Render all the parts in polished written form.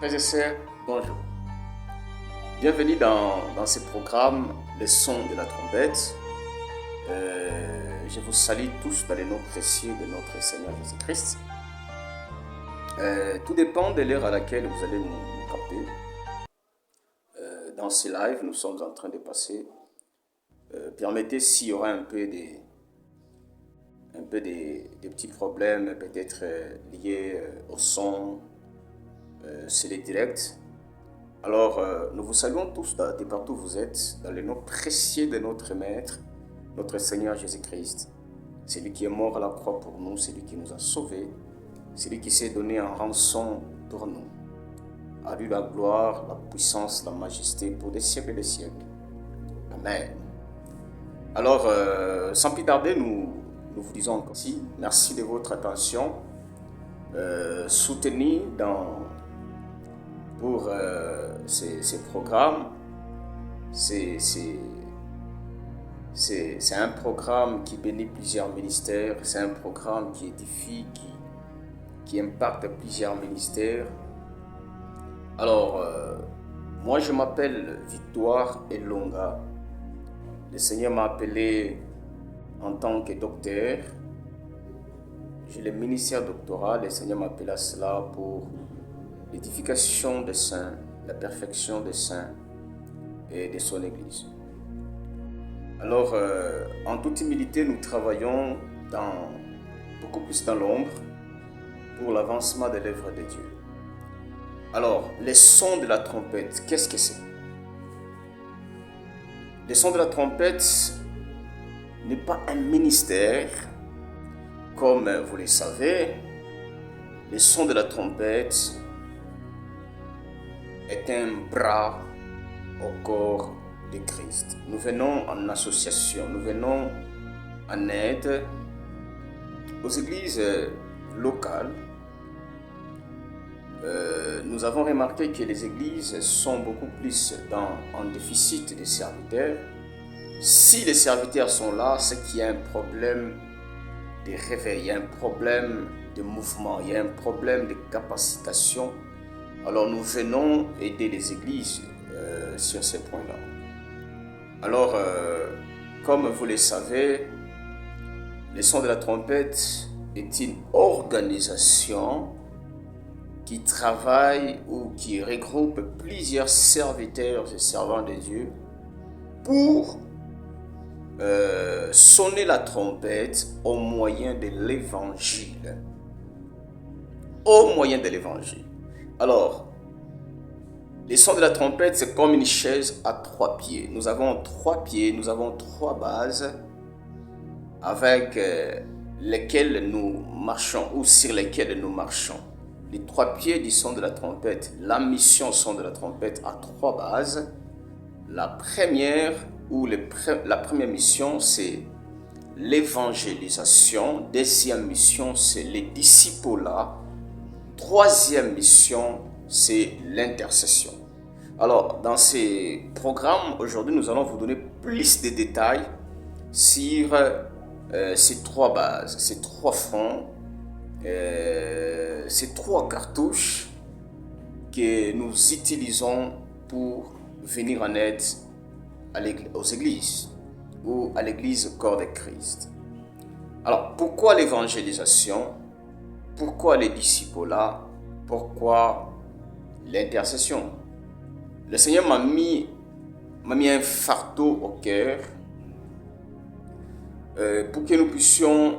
Frères et sœurs, bonjour. Bienvenue dans ce programme Les sons de la trompette. Je vous salue tous dans les noms précieux de notre Seigneur Jésus-Christ. Tout dépend de l'heure à laquelle vous allez nous capter. Dans ce live, nous sommes en train de passer. Permettez s'il y aura un peu des petits problèmes, peut-être liés au son, c'est les directs. Alors, nous vous saluons tous de partout où vous êtes, dans le nom précieux de notre Maître, notre Seigneur Jésus-Christ. C'est lui qui est mort à la croix pour nous, c'est lui qui nous a sauvés, c'est lui qui s'est donné en rançon pour nous. À lui la gloire, la puissance, la majesté pour des siècles et des siècles. Amen. Alors, sans plus tarder, nous vous disons encore merci de votre attention. Soutenez pour ces programmes. C'est un programme qui bénit plusieurs ministères. C'est un programme qui édifie, qui impacte plusieurs ministères. Alors, moi je m'appelle Victoire Elonga. Le Seigneur m'a appelé en tant que docteur. J'ai le ministère doctoral. Le Seigneur m'a appelé à cela pour l'édification des saints, la perfection des saints et de son Église. Alors, en toute humilité, nous travaillons beaucoup plus dans l'ombre pour l'avancement de l'œuvre de Dieu. Alors, les sons de la trompette, qu'est-ce que c'est? Les sons de la trompette n'est pas un ministère, comme vous le savez. Les sons de la trompette est un bras au corps de Christ. Nous venons en association, nous venons en aide aux églises locales. Nous avons remarqué que les églises sont beaucoup plus en déficit de serviteurs. Si les serviteurs sont là, c'est qu'il y a un problème de réveil, il y a un problème de mouvement, il y a un problème de capacitation. Alors nous venons aider les églises sur ces points-là. Alors, comme vous le savez, les sons de la trompette est une organisation qui travaille ou qui regroupe plusieurs serviteurs et servants de Dieu pour sonner la trompette au moyen de l'évangile. Au moyen de l'évangile. Alors, les sons de la trompette, c'est comme une chaise à 3 pieds. Nous avons 3 pieds, nous avons 3 bases avec lesquelles nous marchons ou sur lesquelles nous marchons. Les 3 pieds du son de la trompette, la mission son de la trompette a 3 bases. La première mission, c'est l'évangélisation. Deuxième mission, c'est les discipolats. Troisième mission, c'est l'intercession. Alors, dans ces programmes, aujourd'hui, nous allons vous donner plus de détails sur ces 3 bases, ces 3 fronts, ces 3 cartouches que nous utilisons pour venir en aide aux églises ou à l'église corps de Christ. Alors, pourquoi l'évangélisation? Pourquoi les discipolats? Pourquoi l'intercession? Le Seigneur m'a mis un fardeau au cœur pour que nous puissions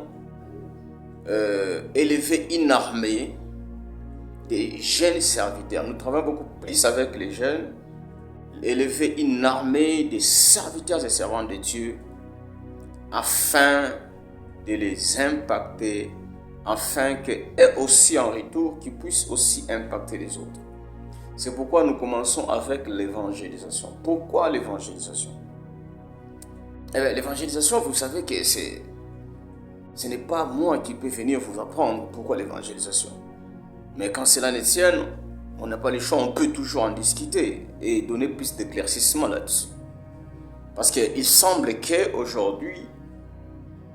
élever une armée des jeunes serviteurs. Nous travaillons beaucoup plus avec les jeunes. Élever une armée des serviteurs et servants de Dieu afin de les impacter, afin qu'eux aussi en retour, qu'ils puissent aussi impacter les autres. C'est pourquoi nous commençons avec l'évangélisation. Pourquoi l'évangélisation? L'évangélisation, vous savez que ce n'est pas moi qui peux venir vous apprendre pourquoi l'évangélisation. Mais quand cela ne tienne, on n'a pas le choix, on peut toujours en discuter et donner plus d'éclaircissement là-dessus. Parce qu'il semble qu'aujourd'hui,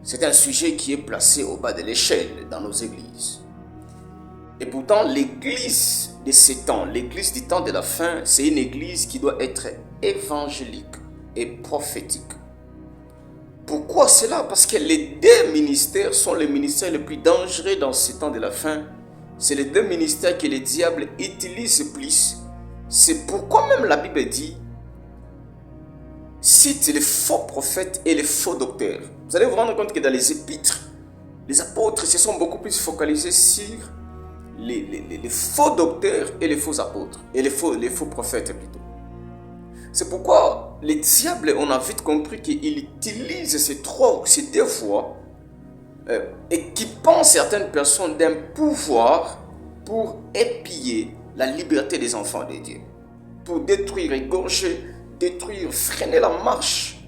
c'est un sujet qui est placé au bas de l'échelle dans nos églises. Et pourtant, l'église de ces temps, l'église du temps de la fin, c'est une église qui doit être évangélique et prophétique. Pourquoi cela? Parce que les deux ministères sont les ministères les plus dangereux dans ces temps de la fin. C'est les deux ministères que le diable utilise le plus. C'est pourquoi même la Bible dit, cite les faux prophètes et les faux docteurs. Vous allez vous rendre compte que dans les épîtres, les apôtres se sont beaucoup plus focalisés sur les faux docteurs et les faux apôtres, et les faux prophètes plutôt. C'est pourquoi les diables, on a vite compris qu'il utilise ces deux voies équipant certaines personnes d'un pouvoir pour épier la liberté des enfants de Dieu, pour détruire, égorger, détruire, freiner la marche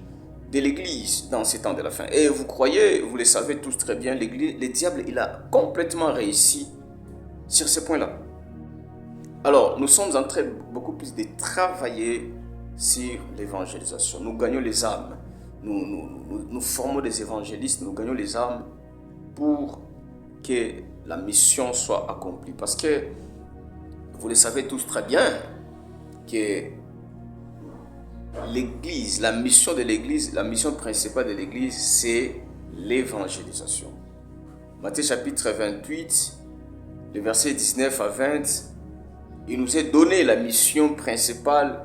de l'église dans ces temps de la fin. Et vous croyez, vous le savez tous très bien, le diable, il a complètement réussi sur ce point-là. Alors, nous sommes en train beaucoup plus de travailler sur l'évangélisation. Nous gagnons les âmes. Nous formons des évangélistes, nous gagnons les âmes pour que la mission soit accomplie. Parce que vous le savez tous très bien que l'église, la mission de l'église, la mission principale de l'église, c'est l'évangélisation. Matthieu chapitre 28, le verset 19 à 20, il nous est donné la mission principale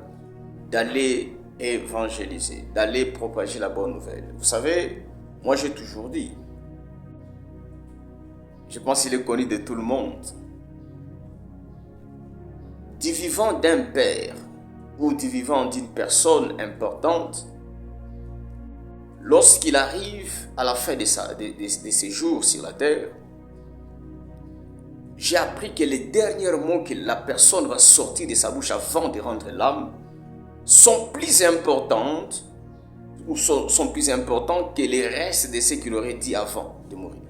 d'aller évangéliser, d'aller propager la bonne nouvelle. Vous savez, moi j'ai toujours dit, je pense qu'il est connu de tout le monde, du vivant d'un père ou du vivant d'une personne importante, lorsqu'il arrive à la fin de ses jours sur la terre, j'ai appris que les derniers mots que la personne va sortir de sa bouche avant de rendre l'âme sont plus importantes ou sont plus importants que les restes de ce qu'il aurait dit avant de mourir.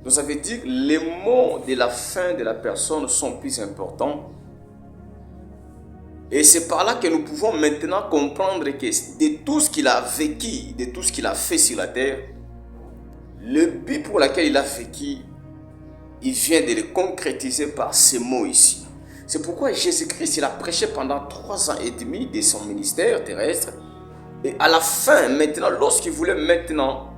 Donc ça veut dire que les mots de la fin de la personne sont plus importants. Et c'est par là que nous pouvons maintenant comprendre que de tout ce qu'il a vécu, de tout ce qu'il a fait sur la terre, le but pour lequel il a vécu, il vient de le concrétiser par ces mots ici. C'est pourquoi Jésus-Christ, il a prêché pendant 3 ans et demi de son ministère terrestre. Et à la fin, maintenant, lorsqu'il voulait maintenant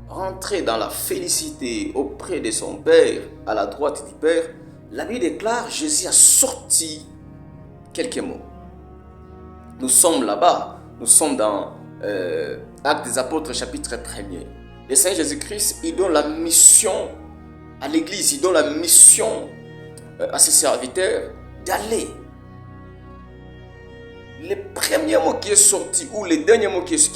rentrer dans la félicité auprès de son Père, à la droite du Père, la Bible déclare, Jésus a sorti quelques mots. Nous sommes là-bas, nous sommes dans Actes des Apôtres, chapitre 1er. Le Seigneur Jésus-Christ, il donne la mission à l'église, il donne la mission à ses serviteurs d'aller. Le premier mot qui est sorti, ou les derniers mots qui sont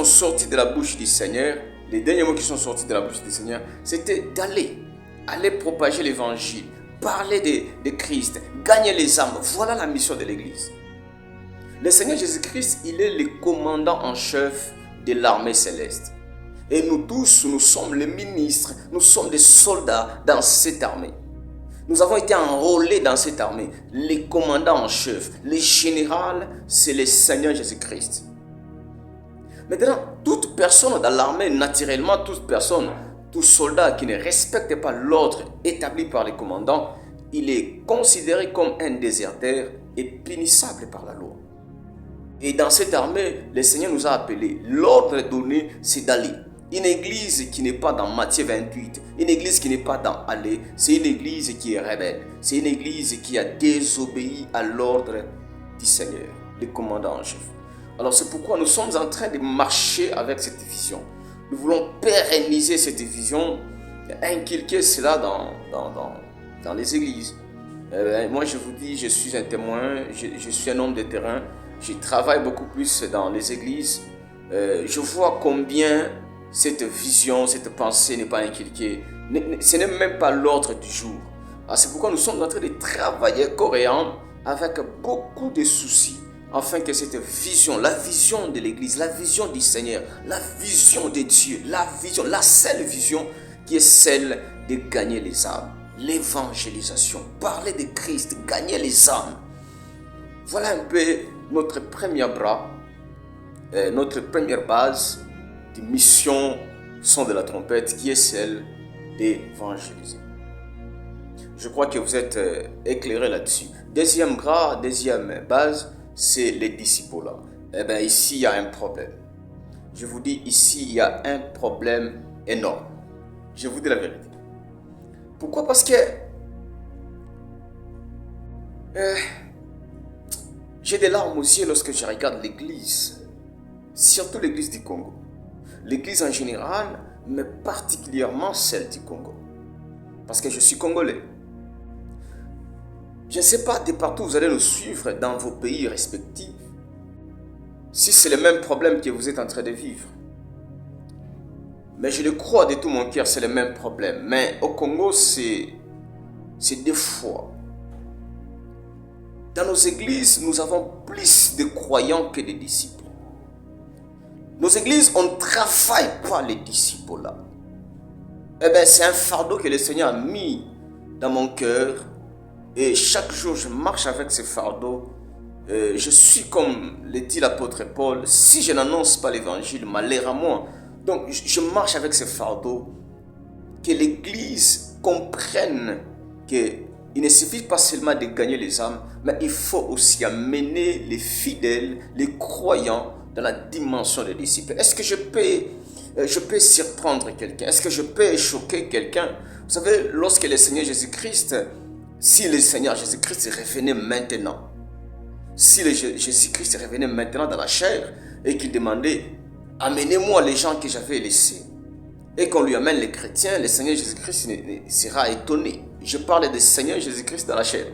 sortis de la bouche du Seigneur, les derniers mots qui sont sortis de la bouche du Seigneur, c'était d'aller, aller propager l'évangile, parler de Christ, gagner les âmes. Voilà la mission de l'église. Le Seigneur Jésus-Christ, il est le commandant en chef de l'armée céleste. Et nous tous, nous sommes les ministres, nous sommes des soldats dans cette armée. Nous avons été enrôlés dans cette armée. Les commandants en chef, les généraux, c'est le Seigneur Jésus-Christ. Maintenant, toute personne dans l'armée, naturellement, tout soldat qui ne respecte pas l'ordre établi par les commandants, il est considéré comme un déserteur et punissable par la loi. Et dans cette armée, le Seigneur nous a appelés. L'ordre donné, c'est d'aller. Une église qui n'est pas dans Matthieu 28, une église qui n'est pas dans aller, c'est une église qui est rebelle. C'est une église qui a désobéi à l'ordre du Seigneur, le commandant en chef. Alors c'est pourquoi nous sommes en train de marcher avec cette vision. Nous voulons pérenniser cette vision, inculquer cela dans les églises. Moi je vous dis, je suis un témoin, je suis un homme de terrain, je travaille beaucoup plus dans les églises. Je vois combien cette vision, cette pensée n'est pas inculquée. Ce n'est même pas l'ordre du jour. Alors c'est pourquoi nous sommes en train de travailler corps et âme avec beaucoup de soucis, afin que cette vision, la vision de l'Église, la vision du Seigneur, la vision de Dieu, la seule vision qui est celle de gagner les âmes, l'évangélisation, parler de Christ, gagner les âmes. Voilà un peu notre premier bras, notre première base de mission son de la trompette, qui est celle d'évangéliser. Je crois que vous êtes éclairé là-dessus. Deuxième grade, deuxième base, c'est les disciples. Eh bien, ici, il y a un problème. Je vous dis, ici, il y a un problème énorme. Je vous dis la vérité. Pourquoi? Parce que j'ai des larmes aux yeux lorsque je regarde l'église, surtout l'église du Congo. L'église en général, mais particulièrement celle du Congo. Parce que je suis congolais. Je ne sais pas de partout vous allez nous suivre dans vos pays respectifs, si c'est le même problème que vous êtes en train de vivre. Mais je le crois de tout mon cœur, c'est le même problème. Mais au Congo, c'est deux fois. Dans nos églises, nous avons plus de croyants que de disciples. Nos églises, on ne travaille pas les disciples là. Eh bien, c'est un fardeau que le Seigneur a mis dans mon cœur. Et chaque jour, je marche avec ce fardeau. Je suis comme le dit l'apôtre Paul, si je n'annonce pas l'évangile, malheur à moi. Donc, je marche avec ce fardeau. Que l'église comprenne qu'il ne suffit pas seulement de gagner les âmes, mais il faut aussi amener les fidèles, les croyants dans la dimension des disciples. Est-ce que je peux surprendre quelqu'un? Est-ce que je peux choquer quelqu'un? Vous savez, lorsque le Seigneur Jésus-Christ, si le Seigneur Jésus-Christ revenait maintenant, si le Jésus-Christ revenait maintenant dans la chair et qu'il demandait, amenez-moi les gens que j'avais laissés, et qu'on lui amène les chrétiens, le Seigneur Jésus-Christ sera étonné. Je parle du Seigneur Jésus-Christ dans la chair.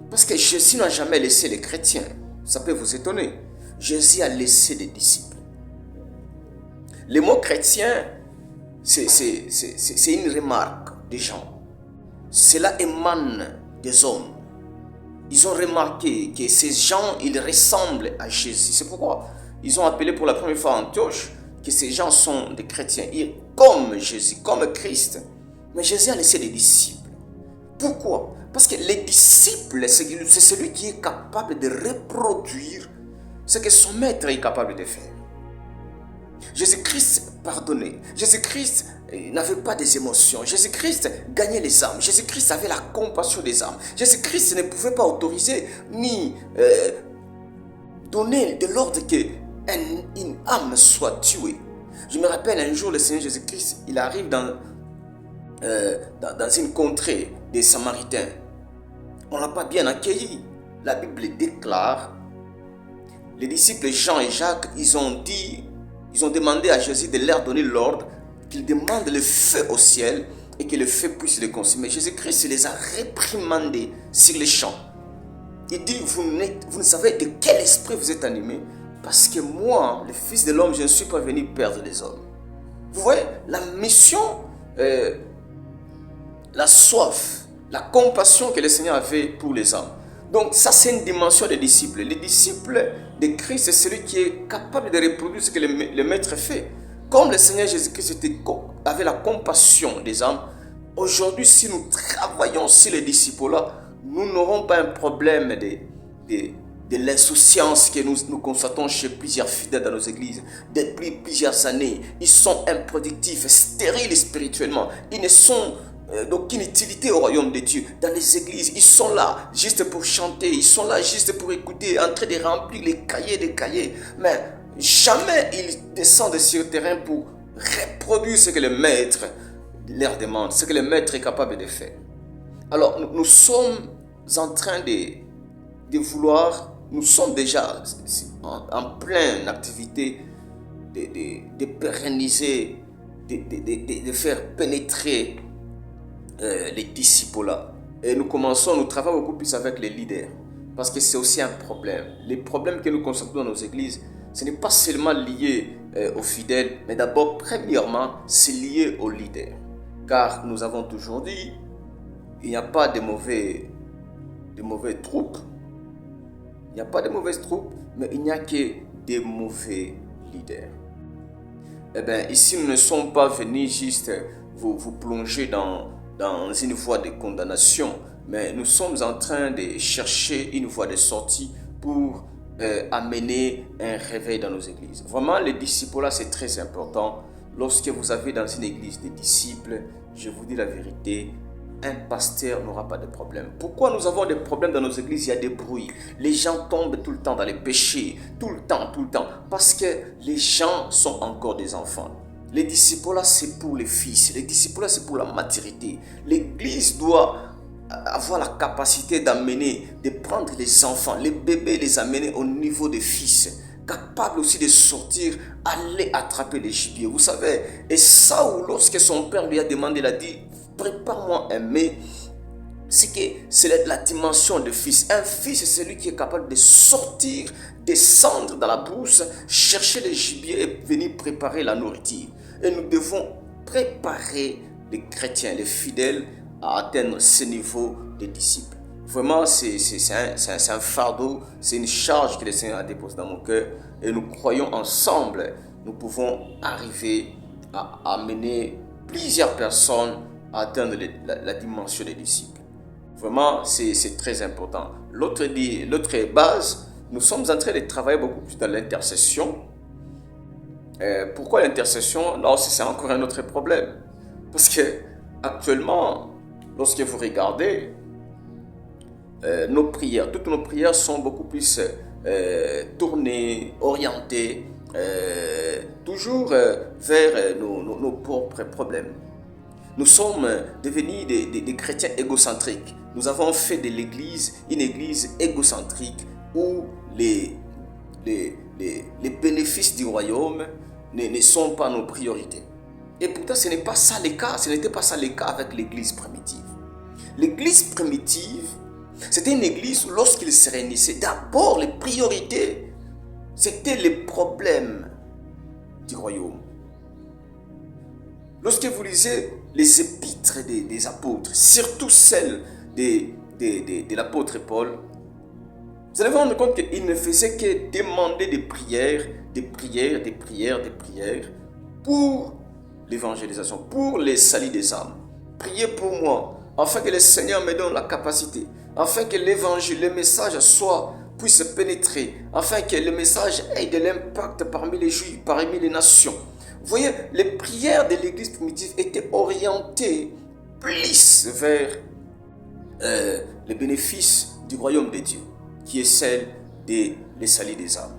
Parce que Jésus n'a jamais laissé les chrétiens. Ça peut vous étonner. Jésus a laissé des disciples. Le mot chrétien, c'est une remarque des gens. Cela émane des hommes. Ils ont remarqué que ces gens, ils ressemblent à Jésus. C'est pourquoi ils ont appelé pour la première fois Antioche que ces gens sont des chrétiens. Comme Jésus, comme Christ. Mais Jésus a laissé des disciples. Pourquoi? Parce que les disciples, c'est celui qui est capable de reproduire ce que son maître est capable de faire. Jésus-Christ pardonnait. Jésus-Christ n'avait pas des émotions. Jésus-Christ gagnait les âmes. Jésus-Christ avait la compassion des âmes. Jésus-Christ ne pouvait pas autoriser ni donner de l'ordre qu'une âme soit tuée. Je me rappelle un jour, le Seigneur Jésus-Christ, il arrive dans une contrée des Samaritains. On ne l'a pas bien accueilli. La Bible déclare, les disciples Jean et Jacques, ils ont demandé à Jésus de leur donner l'ordre qu'il demande le feu au ciel et que le feu puisse les consumer. Jésus-Christ les a réprimandés sur les champs. Il dit, vous ne savez de quel esprit vous êtes animés, parce que moi, le Fils de l'homme, je ne suis pas venu perdre les hommes. Vous voyez, la mission, la soif, la compassion que le Seigneur avait pour les hommes. Donc ça, c'est une dimension des disciples. Les disciples de Christ, c'est celui qui est capable de reproduire ce que le Maître fait. Comme le Seigneur Jésus-Christ avait la compassion des âmes, aujourd'hui, si nous travaillons sur les disciples-là, nous n'aurons pas un problème de l'insouciance que nous constatons chez plusieurs fidèles dans nos églises. Depuis plusieurs années, ils sont improductifs, stériles spirituellement. Ils ne sont d'aucune utilité au royaume de Dieu. Dans les églises, ils sont là juste pour chanter, ils sont là juste pour écouter, en train de remplir les cahiers. Mais jamais ils descendent sur le terrain pour reproduire ce que le maître leur demande, ce que le maître est capable de faire. Alors, nous sommes en train de vouloir, nous sommes déjà en pleine activité de pérenniser, de faire pénétrer les disciples là. Et nous travaillons beaucoup plus avec les leaders. Parce que c'est aussi un problème. Les problèmes que nous constatons dans nos églises, ce n'est pas seulement lié aux fidèles, mais d'abord, premièrement, c'est lié aux leaders. Car nous avons toujours dit, il n'y a pas de mauvaises troupes. Il n'y a pas de mauvaises troupes, mais il n'y a que des mauvais leaders. Eh bien, ici, nous ne sommes pas venus juste vous plonger dans une voie de condamnation, mais nous sommes en train de chercher une voie de sortie pour amener un réveil dans nos églises. Vraiment, les disciples là, c'est très important. lorsque vous avez dans une église des disciples, je vous dis la vérité, un pasteur n'aura pas de problème. Pourquoi nous avons des problèmes dans nos églises? Il y a des bruits. Les gens tombent tout le temps dans les péchés. Tout le temps. Parce que les gens sont encore des enfants. Les disciples, c'est pour les fils. Les disciples, c'est pour la maturité. L'église doit avoir la capacité d'amener, de prendre les enfants, les bébés, les amener au niveau des fils. Capable aussi de sortir, aller attraper les gibiers. Vous savez, et Saoul, lorsque son père lui a demandé, il a dit, prépare-moi un mets. C'est la dimension de fils. Un fils, c'est celui qui est capable de sortir, descendre dans la brousse, chercher les gibiers et venir préparer la nourriture. Et nous devons préparer les chrétiens, les fidèles à atteindre ce niveau des disciples. Vraiment, c'est un fardeau, c'est une charge que le Seigneur a déposée dans mon cœur. Et nous croyons ensemble, nous pouvons arriver à amener plusieurs personnes à atteindre la dimension des disciples. Vraiment, c'est très important. L'autre base, nous sommes en train de travailler beaucoup plus dans l'intercession. Pourquoi l'intercession? Non, c'est encore un autre problème. Parce que actuellement, lorsque vous regardez, toutes nos prières sont beaucoup plus tournées, orientées, toujours vers nos propres problèmes. Nous sommes devenus des chrétiens égocentriques. Nous avons fait de l'Église une Église égocentrique où les bénéfices du royaume ne sont pas nos priorités. Et pourtant, ce n'est pas ça le cas. Ce n'était pas ça le cas avec l'Église primitive. L'Église primitive, c'était une Église où lorsqu'il se réunissait, d'abord les priorités, c'était les problèmes du royaume. Lorsque vous lisez les épîtres des apôtres, surtout celles de l'apôtre Paul, vous allez vous rendre compte qu'il ne faisait que demander des prières pour l'évangélisation, pour les salut des âmes. Priez pour moi, afin que le Seigneur me donne la capacité, afin que l'évangile, le message puisse pénétrer, afin que le message ait de l'impact parmi les Juifs, parmi les nations. Vous voyez, les prières de l'Église primitive étaient orientées plus vers les bénéfices du royaume de Dieu, qui est celle des salut des âmes.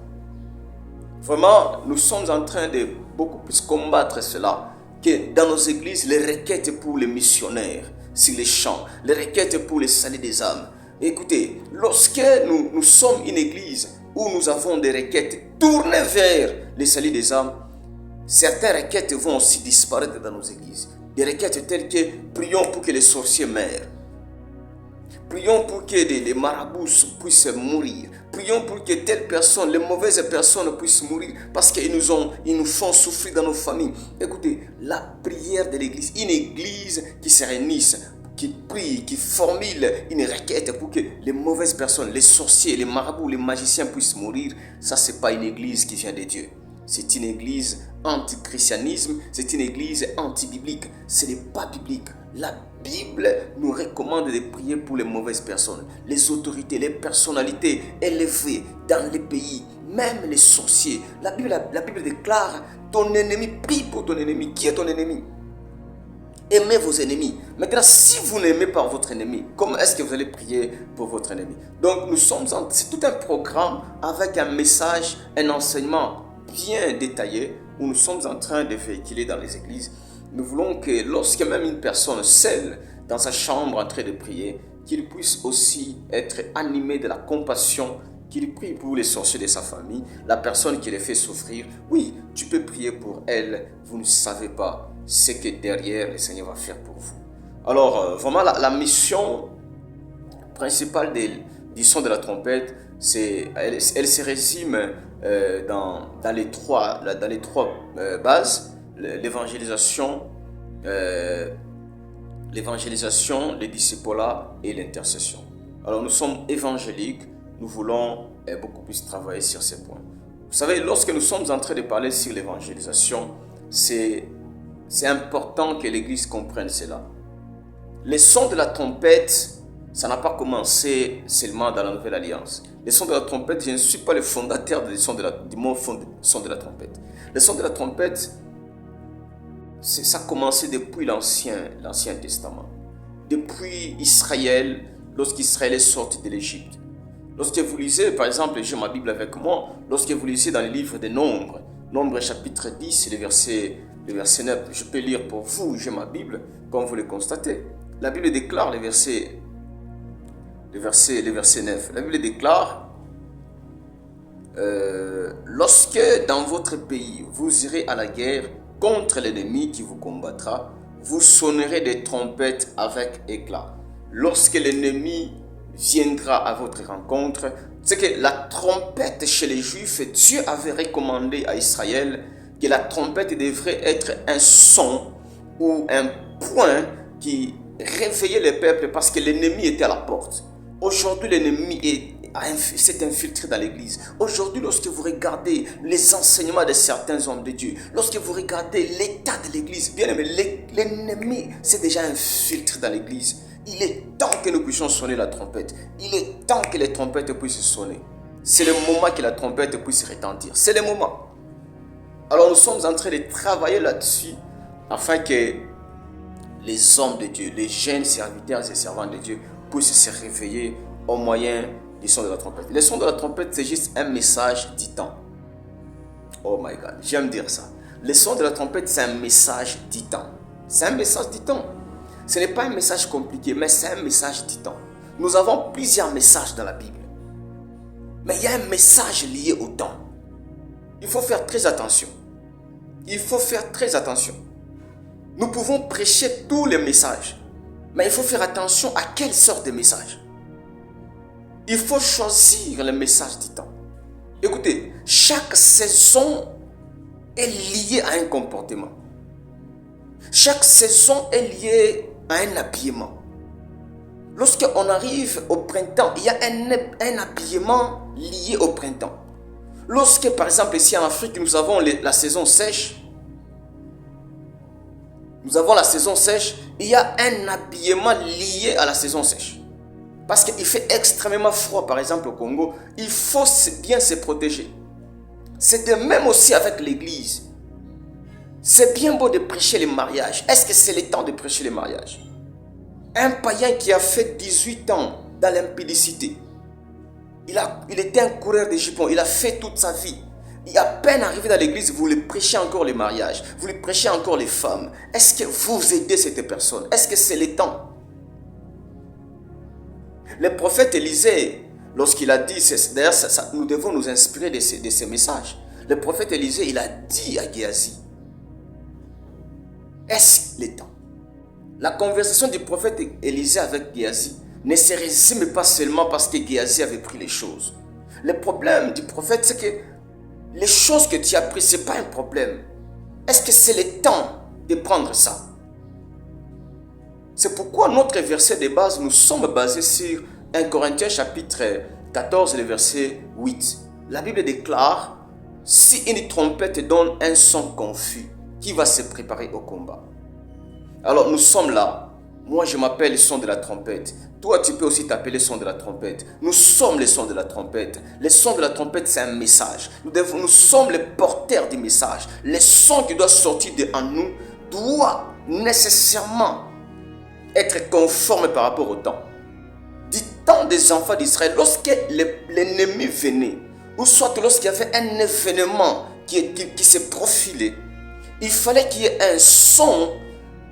Vraiment, nous sommes en train de beaucoup plus combattre cela, que dans nos églises, les requêtes pour les missionnaires sur les champs, les requêtes pour les salut des âmes. Écoutez, lorsque nous sommes une église où nous avons des requêtes tournées vers les salut des âmes, certaines requêtes vont aussi disparaître dans nos églises. Des requêtes telles que prions pour que les sorciers meurent. Prions pour que les marabouts puissent mourir. Prions pour que telle personne, les mauvaises personnes puissent mourir parce qu'ils nous font souffrir dans nos familles. Écoutez, la prière de l'église, une église qui se réunisse, qui prie, qui formule une requête pour que les mauvaises personnes, les sorciers, les marabouts, les magiciens puissent mourir, ça c'est pas une église qui vient de Dieu. C'est une église anti-christianisme, c'est une église anti-biblique. Ce n'est pas biblique. La Bible nous recommande de prier pour les mauvaises personnes, les autorités, les personnalités élevées dans les pays, même les sorciers. La Bible déclare, ton ennemi, prie pour ton ennemi. Qui est ton ennemi? Aimez vos ennemis. Maintenant, si vous n'aimez pas votre ennemi, comment est-ce que vous allez prier pour votre ennemi? Donc, c'est tout un programme avec un message, un enseignement bien détaillé où nous sommes en train de véhiculer dans les églises. Nous voulons que lorsque même une personne seule dans sa chambre en train de prier, qu'il puisse aussi être animé de la compassion, qu'il prie pour les sorciers de sa famille, la personne qui les fait souffrir. Oui, tu peux prier pour elle, vous ne savez pas ce que derrière le Seigneur va faire pour vous. Alors, vraiment, la mission principale du son de la trompette, elle se résume dans les trois bases: l'évangélisation, le discipolat et l'intercession. Alors nous sommes évangéliques, nous voulons beaucoup plus travailler sur ces points. Vous savez, lorsque nous sommes en train de parler sur l'évangélisation, c'est important que l'Église comprenne cela. Le son de la trompette, ça n'a pas commencé seulement dans la Nouvelle Alliance. Le son de la trompette, je ne suis pas le fondateur du mot son de la trompette. Le son de la trompette ça a commencé depuis l'Ancien Testament. Depuis Israël, lorsqu'Israël est sorti de l'Égypte. Lorsque vous lisez, par exemple, j'ai ma Bible avec moi, lorsque vous lisez dans le livre des Nombres, Nombres chapitre 10, le verset 9, je peux lire pour vous, j'ai ma Bible, comme vous le constatez. La Bible déclare le verset 9. La Bible déclare, lorsque dans votre pays, vous irez à la guerre contre l'ennemi qui vous combattra, vous sonnerez des trompettes avec éclat. Lorsque l'ennemi viendra à votre rencontre, c'est que la trompette chez les Juifs, Dieu avait recommandé à Israël que la trompette devrait être un son ou un point qui réveillait le peuple parce que l'ennemi était à la porte. Aujourd'hui, l'ennemi s'est infiltré dans l'église. Aujourd'hui, lorsque vous regardez les enseignements de certains hommes de Dieu, lorsque vous regardez l'état de l'église, bien aimé, l'ennemi s'est déjà infiltré dans l'église. Il est temps que nous puissions sonner la trompette. Il est temps que les trompettes puissent sonner. C'est le moment que la trompette puisse retentir. C'est le moment. Alors nous sommes en train de travailler là-dessus afin que les hommes de Dieu, les jeunes serviteurs et servants de Dieu puissent se réveiller au moyen du son de la trompette. Le son de la trompette, c'est juste un message du temps. Oh my God, j'aime dire ça. Le son de la trompette, c'est un message du temps. C'est un message du temps. Ce n'est pas un message compliqué, mais c'est un message du temps. Nous avons plusieurs messages dans la Bible. Mais il y a un message lié au temps. Il faut faire très attention. Il faut faire très attention. Nous pouvons prêcher tous les messages, mais il faut faire attention à quelle sorte de message. Il faut choisir le message du temps. Écoutez, chaque saison est liée à un comportement. Chaque saison est liée à un habillement. Lorsqu'on arrive au printemps, il y a un habillement lié au printemps. Lorsque, par exemple, ici en Afrique, nous avons la saison sèche, il y a un habillement lié à la saison sèche. Parce qu'il fait extrêmement froid, par exemple au Congo, il faut bien se protéger. C'est de même aussi avec l'église. C'est bien beau de prêcher les mariages. Est-ce que c'est le temps de prêcher les mariages? Un païen qui a fait 18 ans dans l'impudicité, il était un coureur de jupons, il a fait toute sa vie. Il a à peine arrivé dans l'église, vous lui prêchez encore les mariages, vous lui prêchez encore les femmes. Est-ce que vous aidez cette personne? Est-ce que c'est le temps? Le prophète Élisée, lorsqu'il a dit, d'ailleurs nous devons nous inspirer de ces messages. Le prophète Élisée, il a dit à Géasi, est-ce le temps? La conversation du prophète Élisée avec Géasi ne se résume pas seulement parce que Géasi avait pris les choses. Le problème du prophète, c'est que les choses que tu as prises, ce n'est pas un problème. Est-ce que c'est le temps de prendre ça? C'est pourquoi notre verset de base, nous sommes basés sur 1 Corinthiens chapitre 14, le verset 8. La Bible déclare, si une trompette donne un son confus, qui va se préparer au combat? Alors nous sommes là. Moi je m'appelle le son de la trompette. Toi tu peux aussi t'appeler le son de la trompette. Nous sommes le son de la trompette. Le son de la trompette, c'est un message. Nous sommes les porteurs du message. Le son qui doit sortir de en nous doit nécessairement être conforme par rapport au temps. Du temps des enfants d'Israël, lorsque l'ennemi venait, ou soit lorsqu'il y avait un événement qui se profilait, il fallait qu'il y ait un son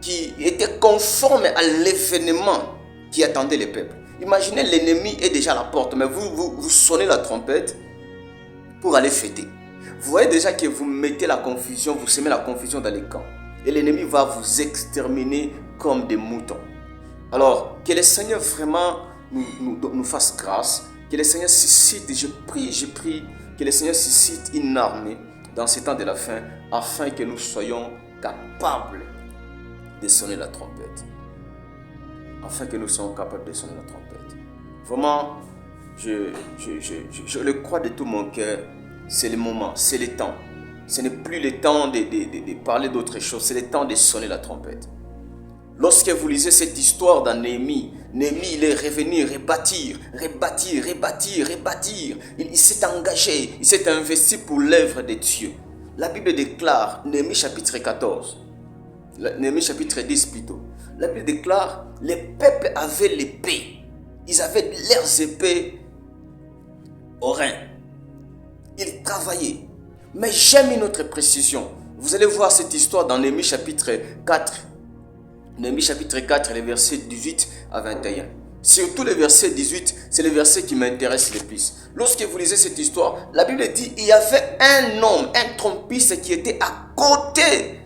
qui était conforme à l'événement qui attendait les peuples. Imaginez, l'ennemi est déjà à la porte, mais vous sonnez la trompette pour aller fêter. Vous voyez déjà que vous mettez la confusion, vous semez la confusion dans les camps. Et l'ennemi va vous exterminer comme des moutons. Alors, que le Seigneur vraiment nous fasse grâce. Que le Seigneur suscite, je prie, que le Seigneur suscite une armée dans ces temps de la fin, afin que nous soyons capables de sonner la trompette. Afin que nous soyons capables de sonner la trompette. Vraiment, je le crois de tout mon cœur. C'est le moment, c'est le temps. Ce n'est plus le temps de parler d'autre chose, c'est le temps de sonner la trompette. Lorsque vous lisez cette histoire dans Néhémie, il est revenu rebâtir. Il s'est engagé, il s'est investi pour l'œuvre de Dieu. La Bible déclare, Néhémie chapitre 14, Néhémie chapitre 10 plutôt. La Bible déclare, les peuples avaient l'épée. Ils avaient leurs épées au rein. Ils travaillaient. Mais j'aime une autre précision. Vous allez voir cette histoire dans Néhémie chapitre 4. Néhémie chapitre 4, les versets 18 à 21. Surtout le verset 18, c'est le verset qui m'intéresse le plus. Lorsque vous lisez cette histoire, la Bible dit il y avait un homme, un trompiste qui était à côté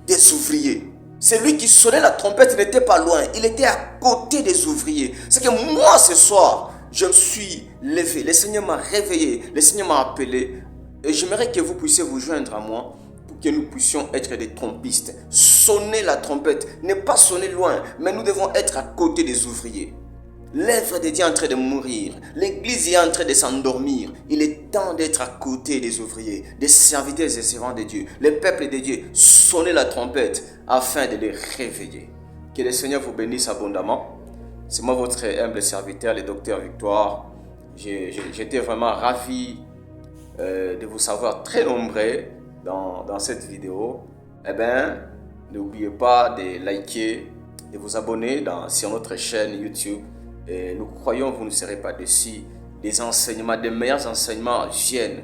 des ouvriers. Celui qui sonnait la trompette n'était pas loin, il était à côté des ouvriers. C'est que moi ce soir, je me suis levé, le Seigneur m'a réveillé, le Seigneur m'a appelé. Et j'aimerais que vous puissiez vous joindre à moi pour que nous puissions être des trompistes. Sonner la trompette, ne pas sonner loin, mais nous devons être à côté des ouvriers. L'œuvre de Dieu est en train de mourir. L'église est en train de s'endormir. Il est temps d'être à côté des ouvriers, des serviteurs et servants de Dieu. Le peuple de Dieu, sonnez la trompette afin de les réveiller. Que le Seigneur vous bénisse abondamment. C'est moi votre humble serviteur, le docteur Victoire. J'étais vraiment ravi de vous savoir très nombreux dans cette vidéo. Eh bien, n'oubliez pas de liker, de vous abonner sur notre chaîne YouTube. Et nous croyons que vous ne serez pas déçus. Des enseignements, des meilleurs enseignements viennent.